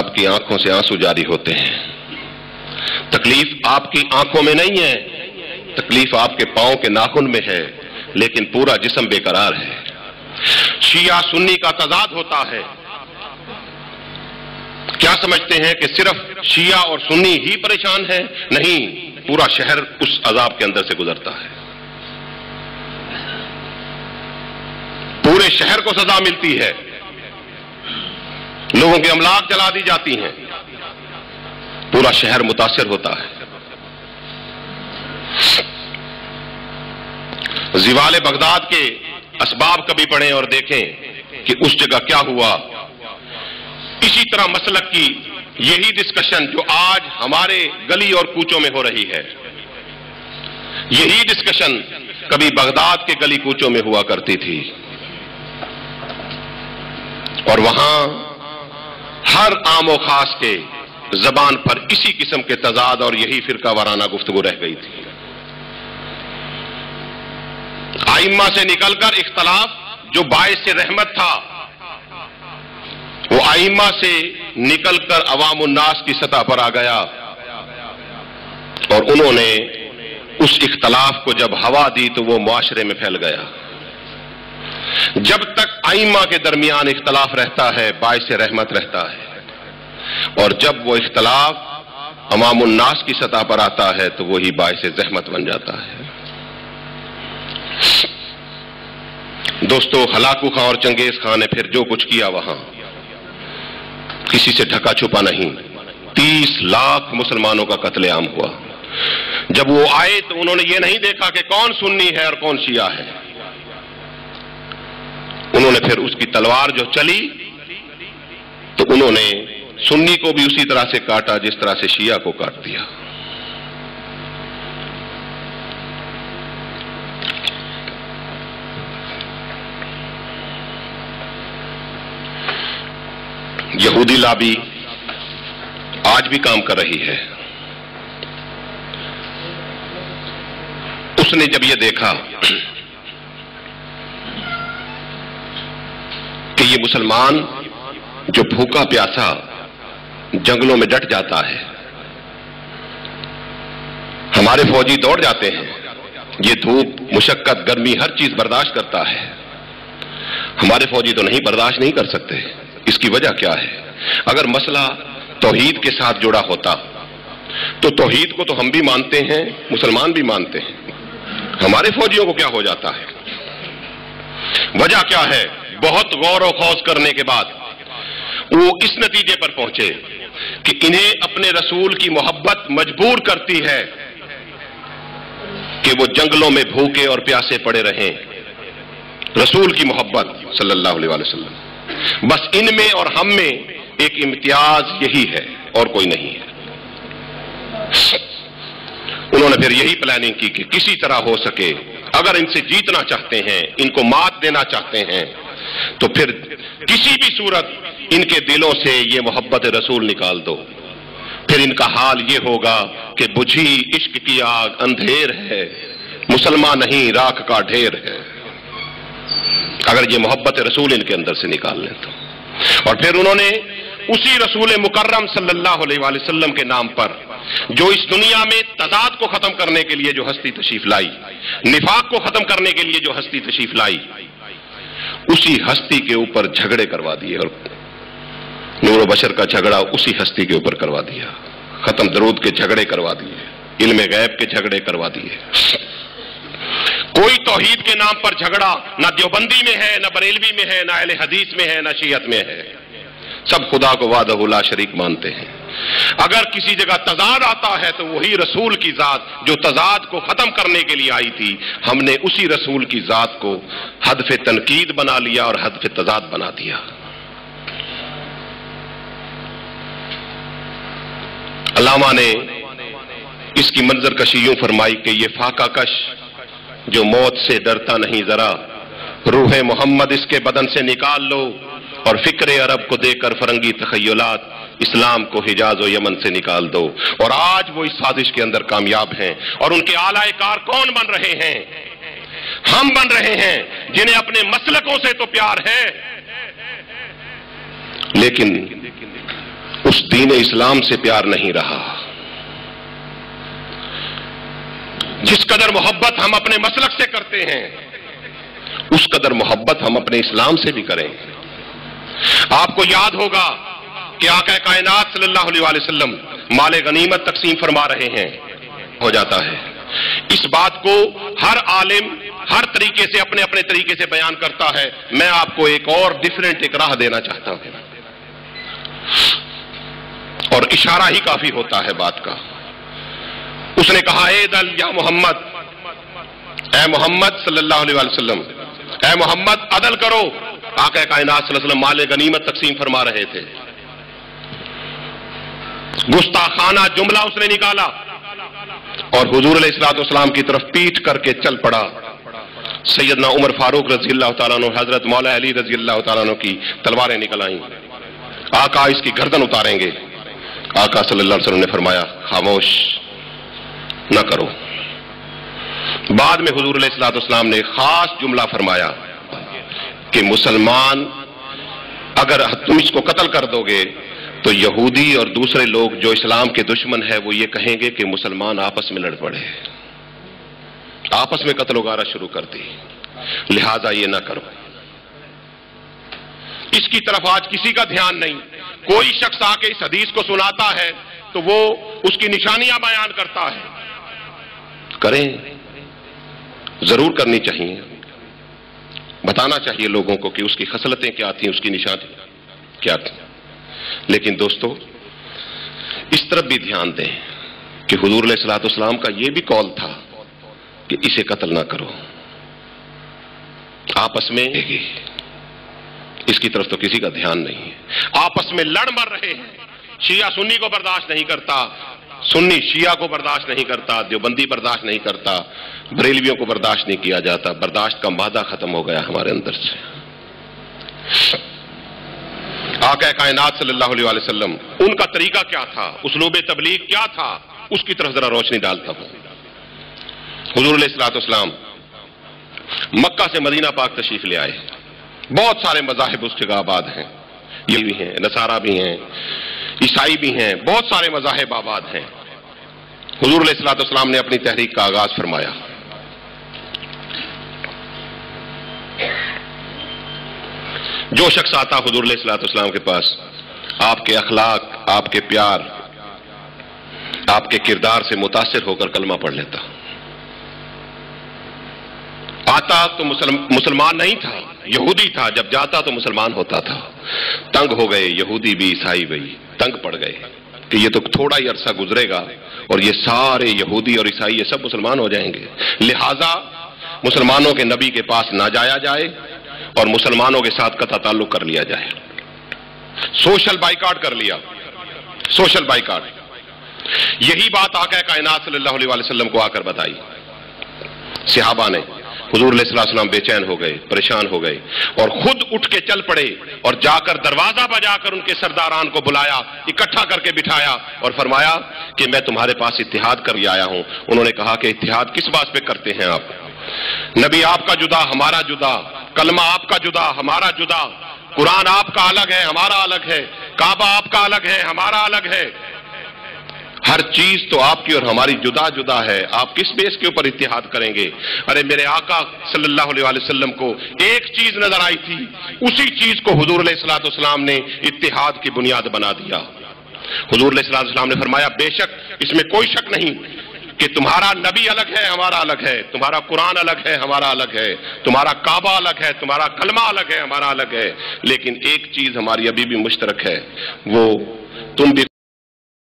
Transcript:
آپ کی آنکھوں سے آنسو جاری ہوتے ہیں۔ تکلیف آپ کی آنکھوں میں نہیں ہے، تکلیف آپ کے پاؤں کے ناخن میں ہے، لیکن پورا جسم بے قرار ہے۔ شیعہ سنی کا تضاد ہوتا ہے۔ کیا سمجھتے ہیں کہ صرف شیعہ اور سنی ہی پریشان ہے؟ نہیں، پورا شہر اس عذاب کے اندر سے گزرتا ہے۔ پورے شہر کو سزا ملتی ہے، لوگوں کے املاک جلا دی جاتی ہیں، پورا شہر متاثر ہوتا ہے۔ زوال بغداد کے اسباب کبھی پڑھیں اور دیکھیں کہ اس جگہ کیا ہوا۔ اسی طرح مسلک کی یہی ڈسکشن جو آج ہمارے گلی اور کوچوں میں ہو رہی ہے، یہی ڈسکشن کبھی بغداد کے گلی کوچوں میں ہوا کرتی تھی، اور وہاں ہر عام و خاص کے زبان پر اسی قسم کے تضاد اور یہی فرقہ وارانہ گفتگو رہ گئی تھی۔ ائمہ سے نکل کر اختلاف جو باعث رحمت تھا، وہ ائمہ سے نکل کر عوام الناس کی سطح پر آ گیا، اور انہوں نے اس اختلاف کو جب ہوا دی تو وہ معاشرے میں پھیل گیا۔ جب تک ائمہ کے درمیان اختلاف رہتا ہے باعث رحمت رہتا ہے، اور جب وہ اختلاف عوام الناس کی سطح پر آتا ہے تو وہی باعث زحمت بن جاتا ہے۔ دوستو، ہلاکو خان اور چنگیز خان نے پھر جو کچھ کیا وہاں کسی سے ڈھکا چھپا نہیں۔ 30 لاکھ مسلمانوں کا قتل عام ہوا۔ جب وہ آئے تو انہوں نے یہ نہیں دیکھا کہ کون سنی ہے اور کون شیعہ ہے، انہوں نے پھر اس کی تلوار جو چلی تو انہوں نے سنی کو بھی اسی طرح سے کاٹا جس طرح سے شیعہ کو کاٹ دیا۔ یہودی لابی آج بھی کام کر رہی ہے۔ اس نے جب یہ دیکھا کہ یہ مسلمان جو بھوکا پیاسا جنگلوں میں ڈٹ جاتا ہے، ہمارے فوجی دوڑ جاتے ہیں، یہ دھوپ مشقت گرمی ہر چیز برداشت کرتا ہے، ہمارے فوجی تو نہیں برداشت نہیں کر سکتے۔ اس کی وجہ کیا ہے؟ اگر مسئلہ توحید کے ساتھ جڑا ہوتا تو توحید کو تو ہم بھی مانتے ہیں، مسلمان بھی مانتے ہیں، ہمارے فوجیوں کو کیا ہو جاتا ہے؟ وجہ کیا ہے؟ بہت غور و خوض کرنے کے بعد وہ اس نتیجے پر پہنچے کہ انہیں اپنے رسول کی محبت مجبور کرتی ہے کہ وہ جنگلوں میں بھوکے اور پیاسے پڑے رہیں۔ رسول کی محبت صلی اللہ علیہ وسلم، بس ان میں اور ہم میں ایک امتیاز یہی ہے اور کوئی نہیں ہے۔ انہوں نے پھر یہی پلاننگ کی کہ کسی طرح ہو سکے اگر ان سے جیتنا چاہتے ہیں، ان کو مات دینا چاہتے ہیں، تو پھر کسی بھی صورت ان کے دلوں سے یہ محبت رسول نکال دو۔ پھر ان کا حال یہ ہوگا کہ بجھی عشق کی آگ اندھیر ہے، مسلمان نہیں راکھ کا ڈھیر ہے، اگر یہ محبت رسول ان کے اندر سے نکال لیں تو۔ اور پھر انہوں نے اسی رسول مکرم صلی اللہ علیہ وسلم کے نام پر جو اس دنیا میں تضاد کو ختم کرنے کے لیے جو ہستی تشریف لائی، نفاق کو ختم کرنے کے لیے جو ہستی تشریف لائی، اسی ہستی کے اوپر جھگڑے کروا دیے، اور نور و بشر کا جھگڑا اسی ہستی کے اوپر کروا دیا، ختم درود کے جھگڑے کروا دیے، علم غیب کے جھگڑے کروا دیے۔ کوئی توحید کے نام پر جھگڑا نہ دیوبندی میں ہے، نہ بریلوی میں ہے، نہ اہل حدیث میں ہے، نہ شیعت میں ہے، سب خدا کو وحدہ لا شریک مانتے ہیں۔ اگر کسی جگہ تضاد آتا ہے تو وہی رسول کی ذات جو تضاد کو ختم کرنے کے لیے آئی تھی، ہم نے اسی رسول کی ذات کو ہدف تنقید بنا لیا اور ہدف تضاد بنا دیا۔ علامہ نے اس کی منظر کشی یوں فرمائی کہ یہ فاقہ کش جو موت سے ڈرتا نہیں ذرا، روح محمد اس کے بدن سے نکال لو، اور فکر عرب کو دے کر فرنگی تخیلات اسلام کو حجاز و یمن سے نکال دو۔ اور آج وہ اس سازش کے اندر کامیاب ہیں، اور ان کے اعلی کار کون بن رہے ہیں؟ ہم بن رہے ہیں، جنہیں اپنے مسلکوں سے تو پیار ہے، لیکن उस दीन इस्लाम से प्यार नहीं रहा। जिस कदर मोहब्बत हम अपने मसलक से करते हैं, उस कदर मोहब्बत हम अपने इस्लाम से भी करें। आपको याद होगा कि आका कायनात सल्लल्लाहु अलैहि वसल्लम माले गनीमत तकसीम फरमा रहे हैं, हो जाता है। इस बात को हर आलिम हर तरीके से अपने अपने तरीके से बयान करता है। मैं आपको एक और डिफरेंट एक राह देना चाहता हूं, और इशारा ही काफी होता है बात का। उसने कहा, ए दल या मोहम्मद, ए मोहम्मद सल्लल्लाहु अलैहि वसल्लम, ए मोहम्मद अदल करो। आका कायनात सल्लल्लाहु अलैहि वसल्लम माले गनीमत तकसीम फरमा रहे थे। गुस्ताखाना जुमला उसने निकाला और हुजूर अलैहिस्सलाम की तरफ पीठ करके चल पड़ा। सैयदना उमर फारूक रजी अल्लाह तआला अन्हु, हजरत मौला अली रजी अल्लाह तआला अन्हु की तलवारें निकल आईं। आका इसकी गर्दन उतारेंगे। आका सल्लल्लाहु अलैहि वसल्लम ने फरमाया, खामोश न करो। बाद में हुजूर अलैहिस्सलाम ने खास जुमला फरमाया कि मुसलमान, अगर तुम इसको कत्ल कर दोगे तो यहूदी और दूसरे लोग जो इस्लाम के दुश्मन है वो ये कहेंगे कि मुसलमान आपस में लड़ पड़े, आपस में कत्ल वगारा शुरू कर दी, लिहाजा ये ना करो। इसकी तरफ आज किसी का ध्यान नहीं। कोई शख्स आके इस हदीस को सुनाता है तो वो उसकी निशानियां बयान करता है। करें, जरूर करनी चाहिए, बताना चाहिए लोगों को कि उसकी खसलतें क्या थी, उसकी निशानी क्या थी। लेकिन दोस्तों, इस तरफ भी ध्यान दें कि हुजूर अलैहिस्सलाम का यह भी कौल था कि इसे कत्ल ना करो, आपस में। इसकी तरफ तो किसी का ध्यान नहीं है। आपस में लड़ मर रहे हैं। शिया सुन्नी को बर्दाश्त नहीं करता, सुन्नी शिया को बर्दाश्त नहीं करता, देवबंदी बर्दाश्त नहीं करता, बरेलवियों को बर्दाश्त नहीं किया जाता। बर्दाश्त का मादा खत्म हो गया हमारे अंदर से। आका कायनात सल्लल्लाहु अलैहि वसल्लम, उनका तरीका क्या था, उसलूब तबलीग क्या था, उसकी तरफ जरा रोशनी डालता हूं। हुजूर अलैहिस्सलाम मक्का से मदीना पाक तशरीफ ले आए। बहुत सारे मज़ाहिब उस जगह आबाद हैं, ये भी हैं, नसारा भी हैं, ईसाई भी हैं, बहुत सारे मज़ाहिब आबाद हैं। हुजूर अलैहिस्सलाम ने अपनी तहरीक का आगाज फरमाया। जो शख्स आता हुजूर अलैहिस्सलाम के पास, आपके अखलाक, आपके प्यार, आपके किरदार से मुतासिर होकर कलमा पढ़ लेता। आता तो मुसलमान नहीं था, यहूदी था। जब जाता तो मुसलमान होता था। तंग हो गए यहूदी भी, ईसाई भी तंग पड़ गए कि ये तो थोड़ा ही अरसा गुजरेगा और ये सारे यहूदी और ईसाई ये सब मुसलमान हो जाएंगे। लिहाजा मुसलमानों के नबी के पास ना जाया जाए और मुसलमानों के साथ कता ताल्लुक कर लिया जाए। सोशल बाइकाट कर लिया, सोशल बाइकाट। यही बात आका कायनात सल्लल्लाहु अलैहि वसल्लम को आकर बताई। सहाबा ने, हुजूर अलैहिस्सलाम बेचैन हो गए, परेशान हो गए और खुद उठ के चल पड़े और जाकर दरवाजा बजाकर उनके सरदारान को बुलाया, इकट्ठा करके बिठाया और फरमाया कि मैं तुम्हारे पास इत्तिहाद कर आया हूं। उन्होंने कहा कि इत्तिहाद किस बात पे करते हैं आप? नबी आपका जुदा, हमारा जुदा, कलमा आपका जुदा, हमारा जुदा, कुरान आपका अलग है, हमारा अलग है, काबा आपका अलग है, हमारा अलग है। हर चीज तो आपकी और हमारी जुदा जुदा है। आप किस बेस के ऊपर इत्तिहाद करेंगे? अरे मेरे आका सल्लल्लाहु अलैहि वसल्लम को एक चीज नजर आई थी, उसी चीज को हुजूर अलैहिस्सलाम ने इत्तिहाद की बुनियाद बना दिया। हुजूर अलैहिस्सलाम ने फरमाया, बेशक इसमें कोई शक नहीं कि तुम्हारा नबी अलग है, हमारा अलग है, तुम्हारा कुरान अलग है, हमारा अलग है, तुम्हारा काबा अलग है, तुम्हारा कलमा अलग है, हमारा अलग है, लेकिन एक चीज हमारी अभी भी मुश्तरक है, वो तुम भी